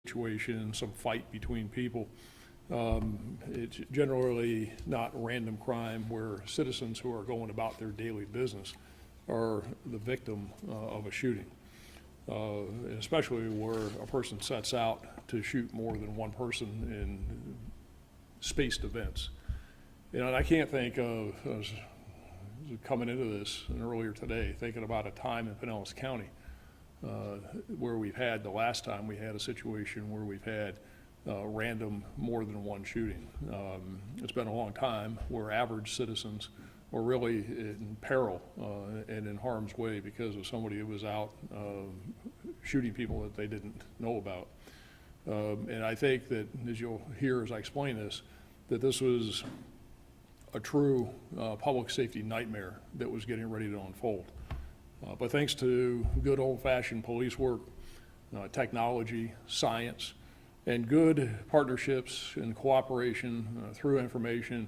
situation, some fight between people. It's generally not random crime where citizens who are going about their daily business are the victim of a shooting, especially where a person sets out to shoot more than one person in spaced events. You know, and I can't think of, I was coming into this and earlier today, thinking about a time in Pinellas County where we've had, the last time we had a situation where we've had random more than one shooting. It's been a long time where average citizens were really in peril and in harm's way because of somebody who was out shooting people that they didn't know about. And I think that, as you'll hear as I explain this, that this was a true public safety nightmare that was getting ready to unfold. But thanks to good old-fashioned police work, technology, science, and good partnerships and cooperation through information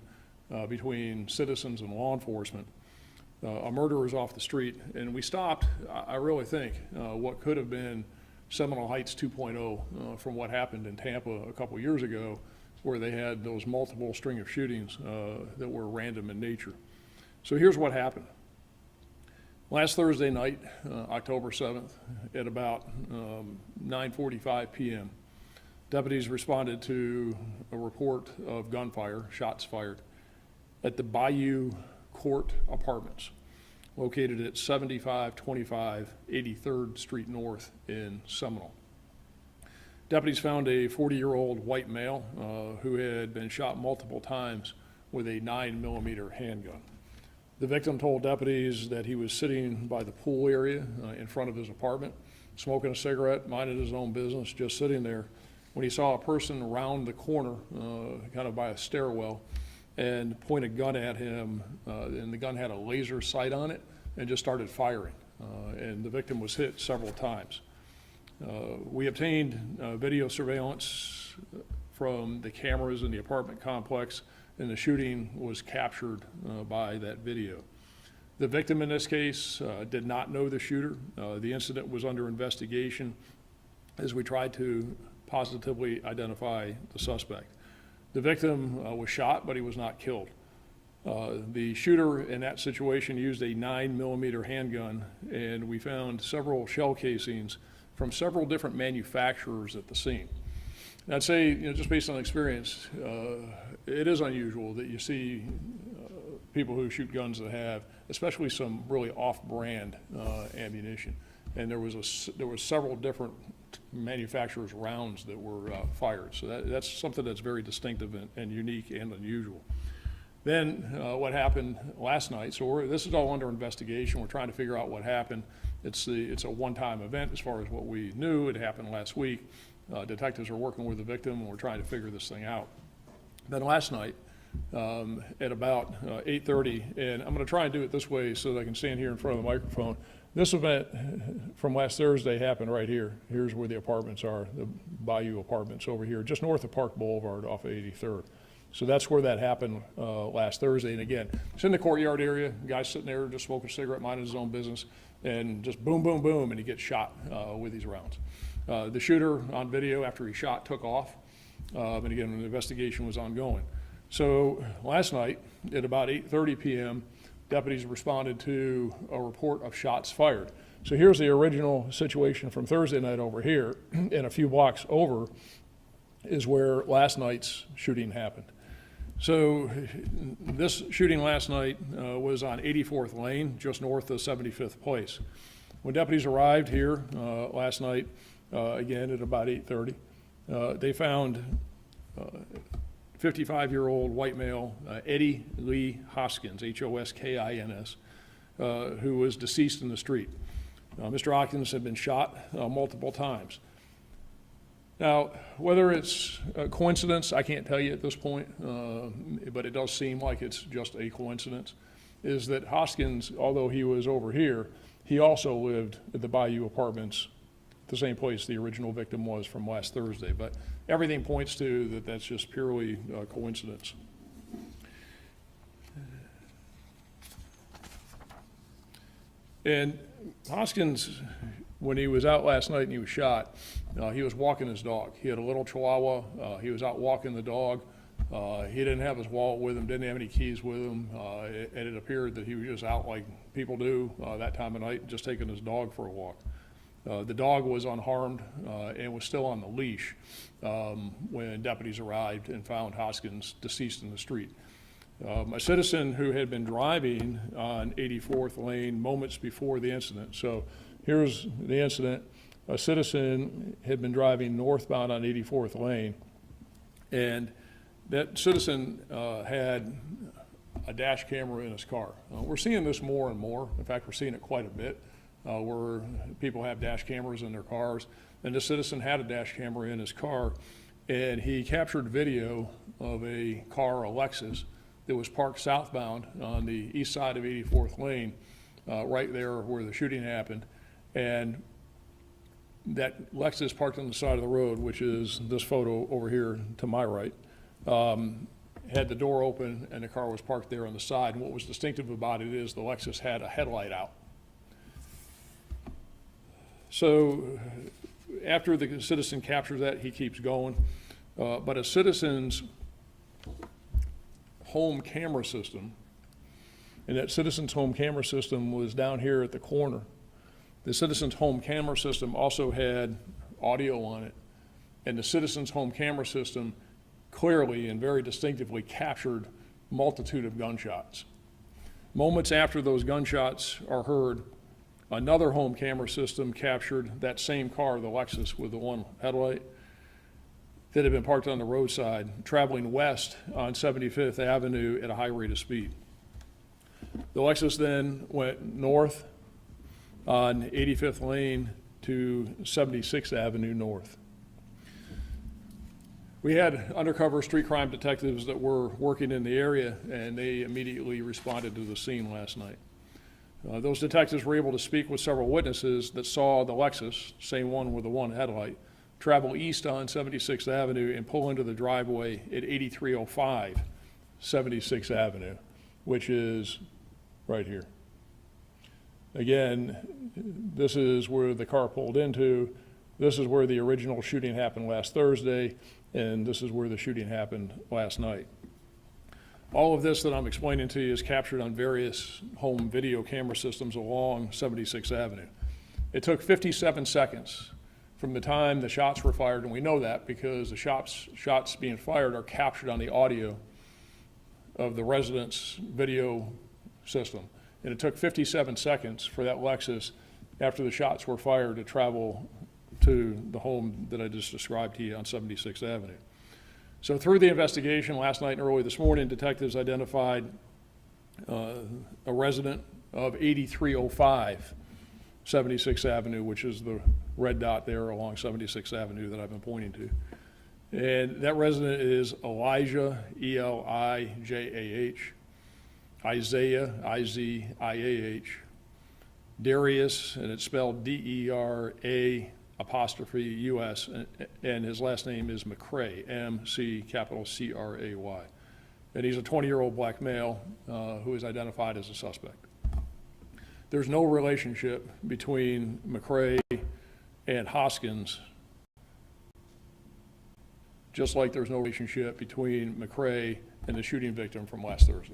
between citizens and law enforcement, a murderer is off the street. And we stopped, I really think, what could have been Seminole Heights 2.0 from what happened in Tampa a couple years ago, where they had those multiple string of shootings that were random in nature. So here's what happened. Last Thursday night, October 7th, at about 9:45 p.m., deputies responded to a report of gunfire, shots fired, at the Bayou Court Apartments, located at 7525 83rd Street North in Seminole. Deputies found a 40-year-old white male who had been shot multiple times with a 9mm handgun. The victim told deputies that he was sitting by the pool area in front of his apartment, smoking a cigarette, minding his own business, just sitting there, when he saw a person round the corner, kind of by a stairwell, and point a gun at him, and the gun had a laser sight on it, and just started firing. And the victim was hit several times. We obtained video surveillance from the cameras in the apartment complex, and the shooting was captured by that video. The victim in this case did not know the shooter. The incident was under investigation as we tried to positively identify the suspect. The victim was shot, but he was not killed. The shooter in that situation used a 9mm handgun, and we found several shell casings from several different manufacturers at the scene. And I'd say, just based on experience, it is unusual that you see people who shoot guns that have, especially some really off-brand ammunition. And there was several different manufacturers' rounds that were fired. So that's something that's very distinctive and unique and unusual. Then what happened last night, so this is all under investigation. We're trying to figure out what happened. It's a one-time event as far as what we knew. It happened last week. Detectives are working with the victim, and we're trying to figure this thing out. Then last night, at about 8:30, and I'm going to try and do it this way so that I can stand here in front of the microphone. This event from last Thursday happened right here. Here's where the apartments are, the Bayou Apartments over here, just north of Park Boulevard off of 83rd. So that's where that happened last Thursday. And again, it's in the courtyard area. Guy's sitting there just smoking a cigarette, minding his own business, and just boom, boom, boom, and he gets shot with these rounds. The shooter on video after he shot took off, and again, the investigation was ongoing. So last night at about 8:30 p.m., deputies responded to a report of shots fired. So here's the original situation from Thursday night over here, and a few blocks over is where last night's shooting happened. So this shooting last night was on 84th Lane, just north of 75th Place. When deputies arrived here last night, again at about 8:30, they found 55-year-old white male, Eddie Lee Hoskins, Hoskins, who was deceased in the street. Mr. Hoskins had been shot multiple times. Now, whether it's a coincidence, I can't tell you at this point, but it does seem like it's just a coincidence, is that Hoskins, although he was over here, he also lived at the Bayou Apartments, the same place the original victim was from last Thursday. But everything points to that that's just purely coincidence. And Hoskins when he was out last night and he was shot, he was walking his dog. He had a little Chihuahua. He was out walking the dog. He didn't have his wallet with him, didn't have any keys with him, and it appeared that he was just out like people do that time of night, just taking his dog for a walk. The dog was unharmed and was still on the leash when deputies arrived and found Hoskins deceased in the street. A citizen who had been driving on 84th Lane moments before the incident. So here's the incident. A citizen had been driving northbound on 84th Lane, and that citizen had a dash camera in his car. We're seeing this more and more. In fact, we're seeing it quite a bit, where people have dash cameras in their cars. And the citizen had a dash camera in his car, and he captured video of a car, a Lexus, that was parked southbound on the east side of 84th Lane, right there where the shooting happened. And that Lexus parked on the side of the road, which is this photo over here to my right, had the door open and the car was parked there on the side. And what was distinctive about it is the Lexus had a headlight out. So after the citizen captures that, he keeps going. But a citizen's home camera system, and that citizen's home camera system was down here at the corner. The citizen's home camera system also had audio on it, and the citizen's home camera system clearly and very distinctively captured multitude of gunshots. Moments after those gunshots are heard, another home camera system captured that same car, the Lexus with the one headlight, that had been parked on the roadside, traveling west on 75th Avenue at a high rate of speed. The Lexus then went north on 85th Lane to 76th Avenue north. We had undercover street crime detectives that were working in the area, and they immediately responded to the scene last night. Those detectives were able to speak with several witnesses that saw the Lexus, same one with the one headlight, travel east on 76th Avenue and pull into the driveway at 8305 76th Avenue, which is right here. Again, this is where the car pulled into. This is where the original shooting happened last Thursday, and this is where the shooting happened last night. All of this that I'm explaining to you is captured on various home video camera systems along 76th Avenue. It took 57 seconds from the time the shots were fired, and we know that because the shots being fired are captured on the audio of the resident's video system. And it took 57 seconds for that Lexus, after the shots were fired, to travel to the home that I just described to you on 76th Avenue. So through the investigation last night and early this morning, detectives identified a resident of 8305 76th Avenue, which is the red dot there along 76th Avenue that I've been pointing to. And that resident is Elijah, E-L-I-J-A-H, Isaiah, I-Z-I-A-H, Darius, and it's spelled D-E-R-A''U-S, and his last name is McCray, M-C-C-R-A-Y. And he's a 20-year-old black male who is identified as a suspect. There's no relationship between McCray and Hoskins, just like there's no relationship between McCray and the shooting victim from last Thursday.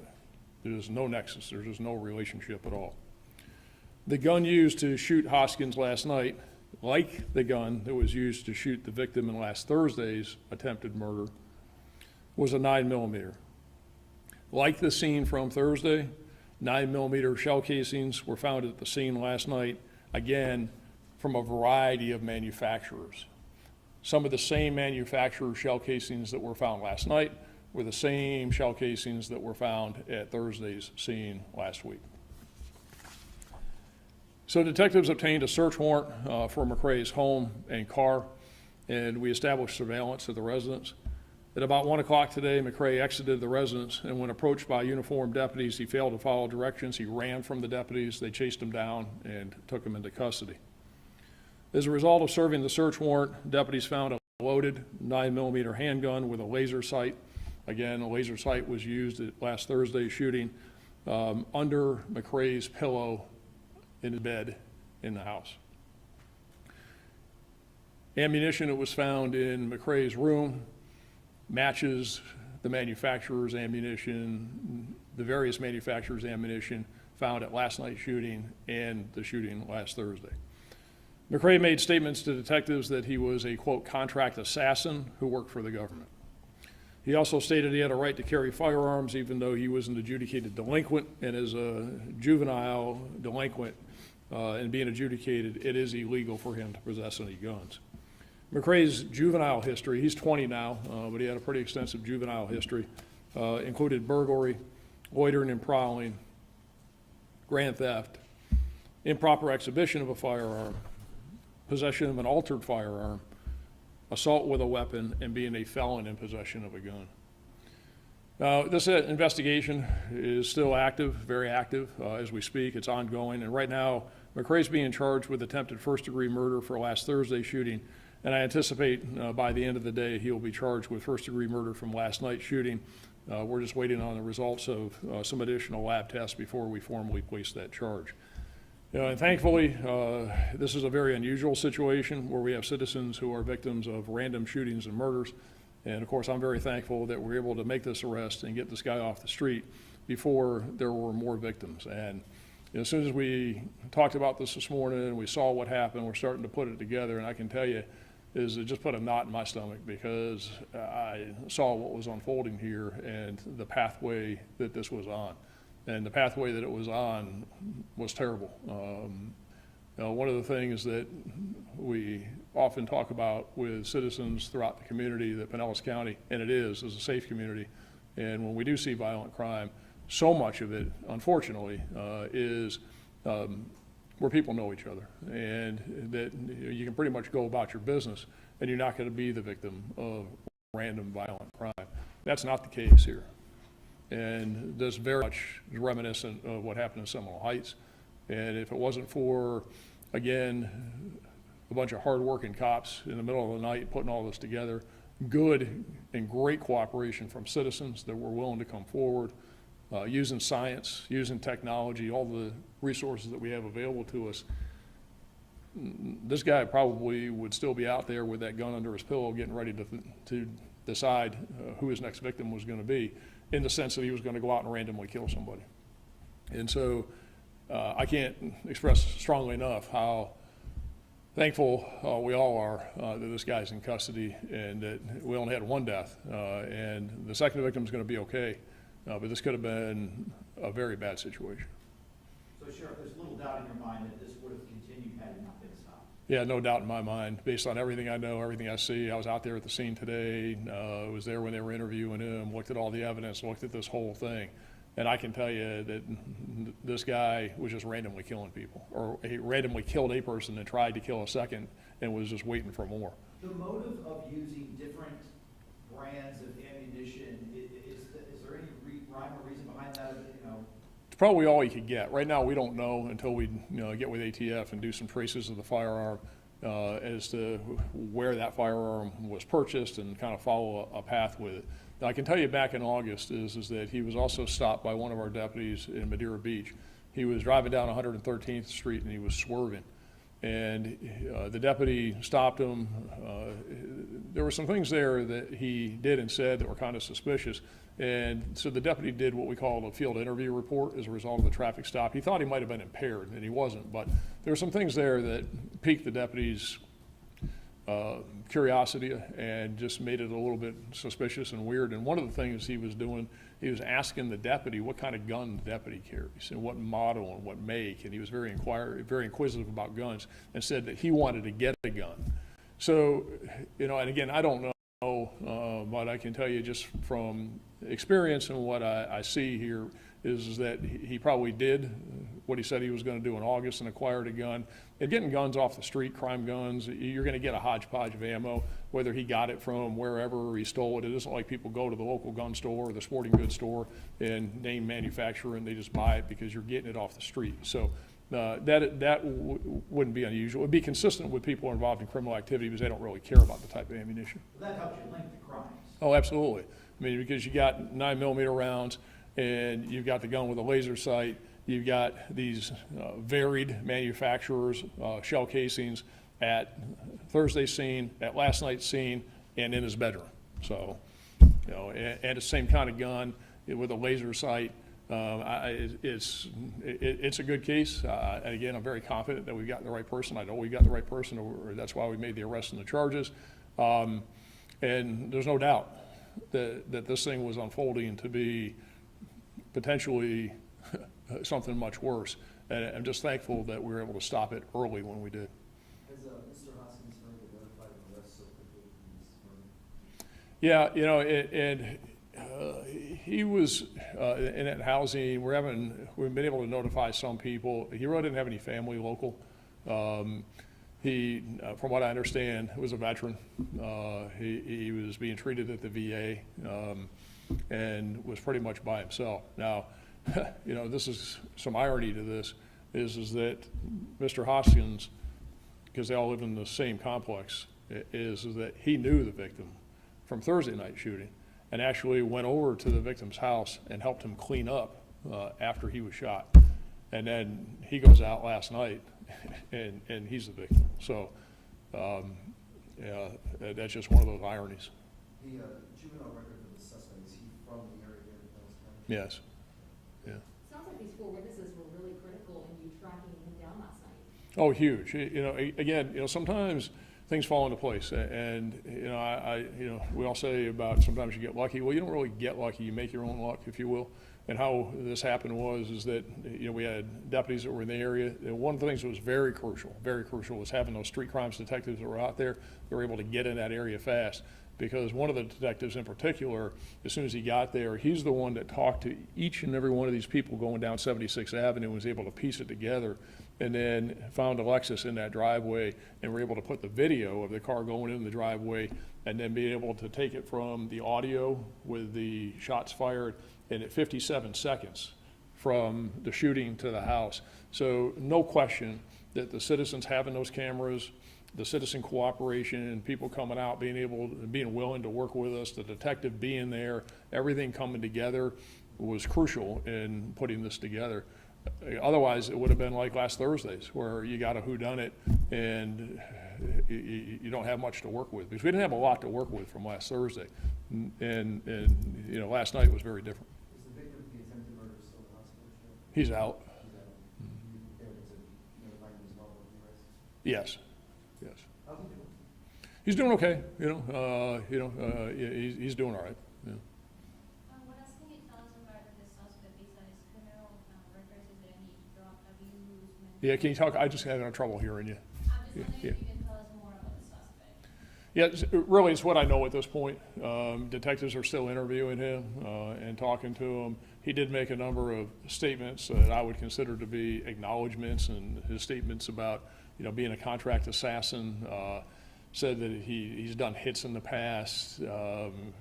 There's no nexus, there's just no relationship at all. The gun used to shoot Hoskins last night, like the gun that was used to shoot the victim in last Thursday's attempted murder, was a 9mm. Like the scene from Thursday, 9mm shell casings were found at the scene last night, again, from a variety of manufacturers. Some of the same manufacturer shell casings that were found last night were the same shell casings that were found at Thursday's scene last week. So detectives obtained a search warrant for McCray's home and car, and we established surveillance of the residence. At about 1 o'clock today, McCray exited the residence, and when approached by uniformed deputies, he failed to follow directions. He ran from the deputies. They chased him down and took him into custody. As a result of serving the search warrant, deputies found a loaded 9mm handgun with a laser sight. Again, a laser sight was used at last Thursday's shooting under McCray's pillow in the bed in the house. Ammunition that was found in McRae's room matches the manufacturer's ammunition, the various manufacturers' ammunition found at last night's shooting and the shooting last Thursday. McRae made statements to detectives that he was a, quote, contract assassin who worked for the government. He also stated he had a right to carry firearms even though he was an adjudicated delinquent, and as a juvenile delinquent and being adjudicated, it is illegal for him to possess any guns. McRae's juvenile history, he's 20 now, but he had a pretty extensive juvenile history, included burglary, loitering and prowling, grand theft, improper exhibition of a firearm, possession of an altered firearm, assault with a weapon, and being a felon in possession of a gun. Now, this investigation is still active, very active as we speak. It's ongoing, and right now, McRae's being charged with attempted first-degree murder for last Thursday's shooting, and I anticipate by the end of the day, he'll be charged with first-degree murder from last night's shooting. We're just waiting on the results of some additional lab tests before we formally place that charge. And thankfully, this is a very unusual situation where we have citizens who are victims of random shootings and murders. And of course, I'm very thankful that we're able to make this arrest and get this guy off the street before there were more victims. And as soon as we talked about this morning and we saw what happened, we're starting to put it together. And I can tell you, it just put a knot in my stomach because I saw what was unfolding here and the pathway that this was on. And the pathway that it was on was terrible. One of the things that we often talk about with citizens throughout the community that Pinellas County, and it is a safe community, and when we do see violent crime, so much of it, unfortunately, is where people know each other, and that you can pretty much go about your business and you're not going to be the victim of random violent crime. That's not the case here. And this very much is reminiscent of what happened in Seminole Heights. And if it wasn't for, again, a bunch of hardworking cops in the middle of the night putting all this together, good and great cooperation from citizens that were willing to come forward, using science, using technology, all the resources that we have available to us, this guy probably would still be out there with that gun under his pillow getting ready to decide who his next victim was going to be, in the sense that he was going to go out and randomly kill somebody. And so I can't express strongly enough how thankful we all are that this guy's in custody and that we only had one death. And the second victim is going to be okay, but this could have been a very bad situation. So Sheriff, there's little doubt in your mind that this would have continued had it not been stopped? Yeah, no doubt in my mind, based on everything I know, everything I see. I was out there at the scene today, was there when they were interviewing him, looked at all the evidence, looked at this whole thing. And I can tell you that this guy was just randomly killing people, or he randomly killed a person and tried to kill a second and was just waiting for more. The motive of using different brands of ammunition, is there any rhyme or reason behind that? It's probably all you could get. Right now, we don't know until we get with ATF and do some traces of the firearm as to where that firearm was purchased and kind of follow a path with it. Now, I can tell you back in August is that he was also stopped by one of our deputies in Madeira Beach. He was driving down 113th Street and he was swerving. And the deputy stopped him. There were some things there that he did and said that were kind of suspicious. And so the deputy did what we call a field interview report as a result of the traffic stop. He thought he might have been impaired, and he wasn't. But there were some things there that piqued the deputy's curiosity and just made it a little bit suspicious and weird. And one of the things he was doing, he was asking the deputy what kind of gun the deputy carries and what model and what make. And he was very inquisitive about guns and said that he wanted to get a gun. So, and again, I don't know, but I can tell you just from experience and what I see here is that he probably did what he said he was going to do in August and acquired a gun. And getting guns off the street, crime guns, you're going to get a hodgepodge of ammo, whether he got it from wherever or he stole it. It isn't like people go to the local gun store or the sporting goods store and name manufacturer and they just buy it because you're getting it off the street. So that wouldn't be unusual. It would be consistent with people involved in criminal activity because they don't really care about the type of ammunition. Well, that helps you link the crimes. Oh, absolutely. I mean, because you got 9mm rounds and you've got the gun with a laser sight, you've got these varied manufacturers, shell casings, at Thursday's scene, at last night's scene, and in his bedroom. So, you know, and the same kind of gun with a laser sight. It's a good case. And again, I'm very confident that we've got the right person. I know we've got the right person, or that's why we made the arrest and the charges. And there's no doubt that this thing was unfolding to be potentially something much worse. And I'm just thankful that we were able to stop it early when we did. Has Mr. Hoskins heard identified and arrested so quickly in this murder? Yeah, you know, he was in that housing. We've been able to notify some people. He really didn't have any family local. He, from what I understand, was a veteran. He was being treated at the VA and was pretty much by himself. Now, you know, this is some irony to this, is that Mr. Hoskins, because they all live in the same complex, is that he knew the victim from Thursday night shooting and actually went over to the victim's house and helped him clean up after he was shot. And then he goes out last night and he's the victim. So, yeah, that's just one of those ironies. The juvenile record of the suspect, is he from the area here in Pinellas County? Yes. Yeah. Sounds like these 4 witnesses were really critical in you tracking him down last night. Oh, huge. You know, again, you know, sometimes things fall into place, and you know, we all say about sometimes you get lucky. Well, you don't really get lucky. You make your own luck, if you will. And how this happened is that, you know, we had deputies that were in the area. And one of the things that was very crucial, was having those street crimes detectives that were out there. They were able to get in that area fast, because one of the detectives in particular, as soon as he got there, he's the one that talked to each and every one of these people going down 76th Avenue and was able to piece it together, and then found a Lexus in that driveway and were able to put the video of the car going in the driveway and then be able to take it from the audio with the shots fired and at 57 seconds from the shooting to the house. So no question that the citizens having those cameras, the citizen cooperation and people coming out, being willing to work with us, the detective being there, everything coming together was crucial in putting this together. Otherwise, it would have been like last Thursday's, where you got a whodunit and you don't have much to work with, because we didn't have a lot to work with from last Thursday. And you know, last night was very different. Is the victim of the attempted murder still in the hospital? He's out. He's out. You able to notify him as well of the arrest? Yes. Yes. How's he doing? He's doing okay. He's doing all right. Yeah. What else can you tell us about the suspect besides criminal records? Is there any drug abuse? Yeah, can you talk? I just had trouble hearing you. I'm just wondering Yeah. if you can tell us more about the suspect. Yeah, really, it's what I know at this point. Detectives are still interviewing him and talking to him. He did make a number of statements that I would consider to be acknowledgments, and his statements about, you know, being a contract assassin, said that he's done hits in the past. You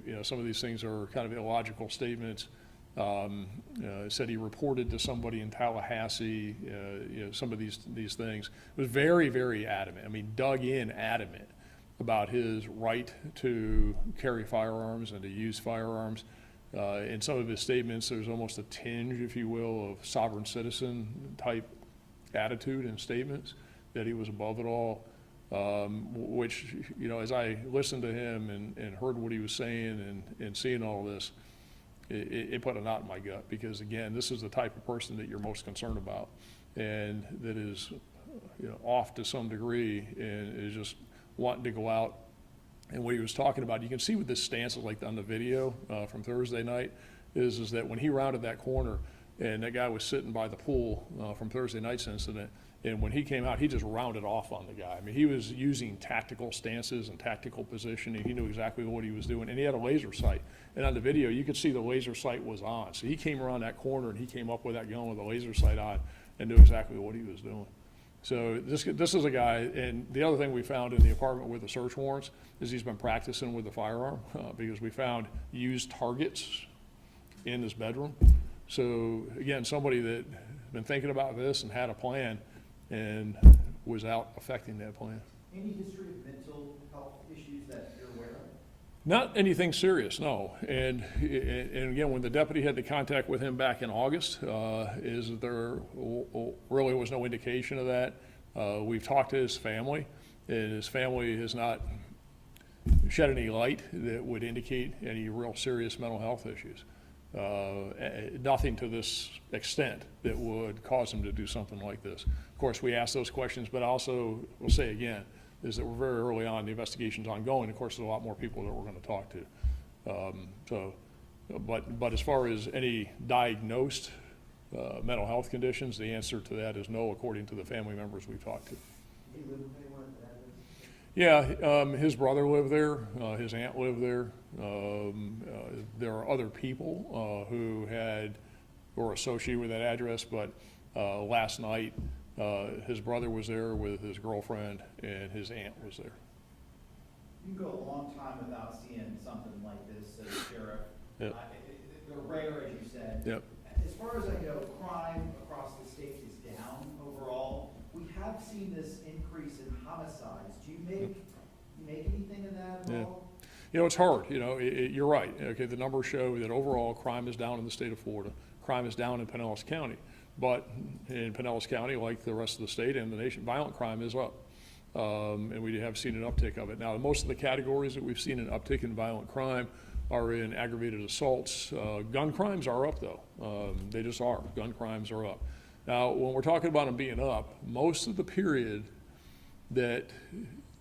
know, some of these things are kind of illogical statements. Said he reported to somebody in Tallahassee, you know, some of these things. Was very, very adamant. I mean, dug in adamant about his right to carry firearms and to use firearms. In some of his statements, there's almost a tinge, if you will, of sovereign citizen type attitude and statements, that he was above it all, which, you know, as I listened to him and heard what he was saying and seeing all this, it put a knot in my gut, because again, this is the type of person that you're most concerned about, and that is, you know, off to some degree and is just wanting to go out. And what he was talking about, you can see with this stance, like on the video from Thursday night, is that when he rounded that corner and that guy was sitting by the pool from Thursday night's incident, and when he came out, he just rounded off on the guy. I mean, he was using tactical stances and tactical positioning. He knew exactly what he was doing, and he had a laser sight. And on the video, you could see the laser sight was on. So he came around that corner and he came up with that gun with a laser sight on and knew exactly what he was doing. So this is a guy, and the other thing we found in the apartment with the search warrants is he's been practicing with the firearm because we found used targets in his bedroom. So again, somebody that had been thinking about this and had a plan and was out affecting that plan. Any history of mental health issues that you're aware of? Not anything serious, no. And again, when the deputy had the contact with him back in August, is there really was no indication of that. We've talked to his family, and his family has not shed any light that would indicate any real serious mental health issues. Nothing to this extent that would cause him to do something like this. Of course, we ask those questions, but also, we'll say again, is that we're very early on, the investigation's ongoing. Of course, there's a lot more people that we're going to talk to. But as far as any diagnosed mental health conditions, the answer to that is no, according to the family members we've talked to. Did he live with anyone at that address? Yeah, his brother lived there, his aunt lived there. There are other people who were associated with that address, but last night, his brother was there with his girlfriend, and his aunt was there. You can go a long time without seeing something like this, as sheriff. Yep. They're rare, as you said. Yep. As far as I know, crime across the state is down overall. We have seen this increase in homicides. Do you make anything of that at Yeah. all? You know, it's hard, you're right. Okay, the numbers show that overall crime is down in the state of Florida. Crime is down in Pinellas County. But in Pinellas County, like the rest of the state and the nation, violent crime is up. And we have seen an uptick of it. Now, most of the categories that we've seen an uptick in violent crime are in aggravated assaults. Gun crimes are up, though. They just are. Gun crimes are up. Now, when we're talking about them being up, most of the period that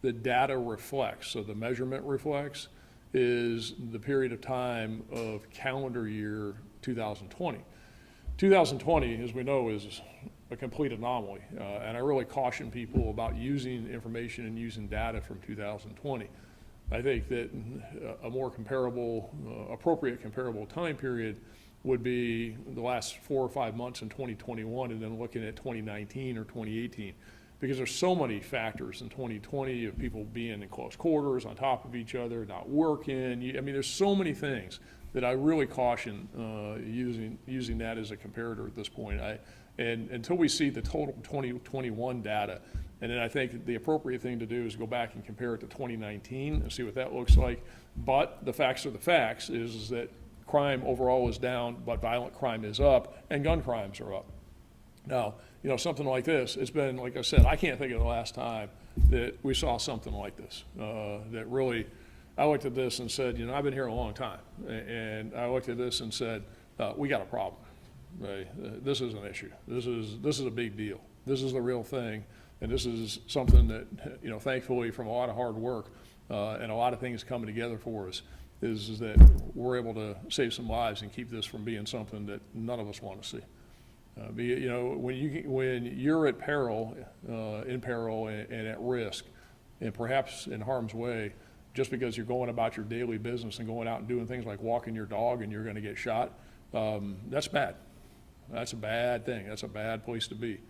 the data reflects, so the measurement reflects, is the period of time of calendar year 2020. 2020, as we know, is a complete anomaly, and I really caution people about using information and using data from 2020. I think that a more comparable, appropriate comparable time period would be the last 4 or 5 months in 2021, and then looking at 2019 or 2018. Because there's so many factors in 2020 of people being in close quarters, on top of each other, not working. I mean, there's so many things that I really caution using that as a comparator at this point. And until we see the total 2021 data, and then I think the appropriate thing to do is go back and compare it to 2019 and see what that looks like. But the facts are the facts, is that crime overall is down, but violent crime is up, and gun crimes are up. Now, something like this, it's been, like I said, I can't think of the last time that we saw something like this, that really, I looked at this and said, I've been here a long time, and I looked at this and said, we got a problem. Right? This is an issue. This is a big deal. This is the real thing, and this is something that, thankfully from a lot of hard work and a lot of things coming together for us, is that we're able to save some lives and keep this from being something that none of us want to see. When you're at peril, in peril and at risk, and perhaps in harm's way, just because you're going about your daily business and going out and doing things like walking your dog and you're going to get shot, that's bad. That's a bad thing. That's a bad place to be,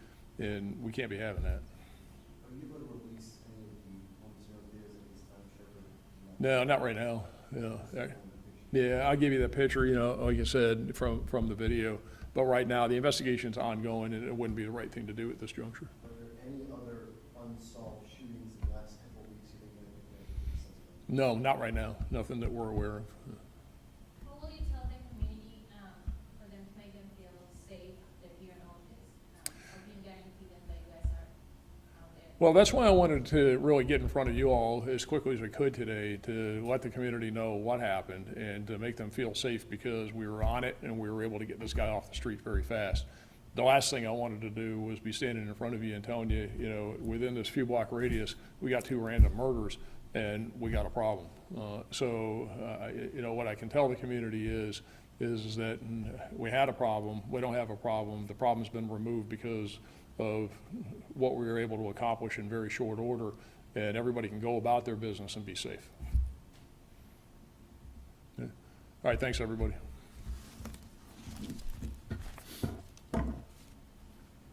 and we can't be having that. Are you going to release any of the home surveys at this time, Sheriff? No, not right now. Yeah, I'll give you that picture, like I said, from the video. But right now, the investigation's ongoing, and it wouldn't be the right thing to do at this juncture. Are there any other unsolved shootings in the last couple of weeks you think might be sensitive? No, not right now. Nothing that we're aware of. What will you tell the community, for them to make them feel safe after hearing all this? How can you guarantee them that you guys are out there? Well, that's why I wanted to really get in front of you all as quickly as we could today, to let the community know what happened and to make them feel safe, because we were on it and we were able to get this guy off the street very fast. The last thing I wanted to do was be standing in front of you and telling you, within this few block radius, we got 2 random murders and we got a problem. What I can tell the community is that we had a problem, we don't have a problem, the problem's been removed because of what we were able to accomplish in very short order, and everybody can go about their business and be safe. Yeah. All right, thanks everybody.